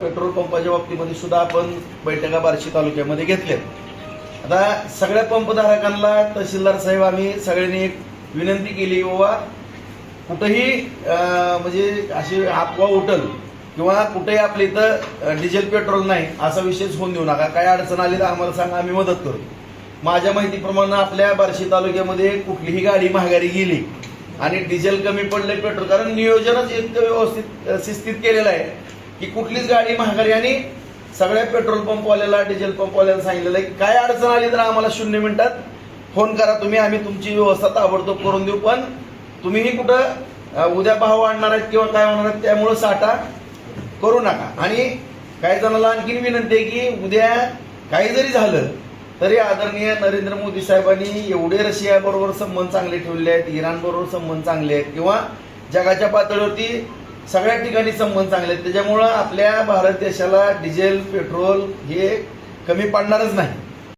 Petrol पंपाच्या बाबतीमध्ये सुद्धा आपण बैठका बार्शी तालुक्यामध्ये घेतल्या। आता सगळ्या पंपधारकांना तहसीलदार साहेब आम्ही सगळ्यांनी एक विनंती केली, बाबा कुठेही म्हणजे अशी अफवा उठल किंवा कुठेही आपल्या इथं डिझेल पेट्रोल नाही असा विषयच होऊन देऊ नका। काय अडचण आली तर आम्हाला सांगा, आम्ही मदत करू। माझ्या माहितीप्रमाणे आपल्या बार्शी तालुक्यामध्ये कुठलीही गाडी महागारी गेली आणि डिझेल कमी पडले पेट्रोल, कारण नियोजनच इतकं व्यवस्थित शिस्तीत केलेलं आहे की कुठलीच गाडी महागारी, आणि सगळ्या पेट्रोल पंपवाल्याला डिझेल पंपवाल्याला सांगितलेलं आहे की काय अडचण आली तर आम्हाला 0 मिनिटात फोन करा तुम्ही, आम्ही तुमची व्यवस्था ताबडतोब करून देऊ। पण तुम्हीही कुठं उद्या भाव वाढणार आहेत किंवा काय होणार आहेत त्यामुळे साठा करू नका। आणि काही जणांना आणखीन विनंती आहे की उद्या काही जरी झालं तरी आदरणीय नरेंद्र मोदी साहेबांनी एवढे रशिया बरोबर संबंध चांगले ठेवले आहेत, इराण बरोबर संबंध चांगले आहेत किंवा जगाच्या पातळीवरती सगळ्या ठिकाणी संबंध चांगले आहेत, त्याच्यामुळं आपल्या भारत देशाला डिझेल पेट्रोल हे कमी पडणारच नाही।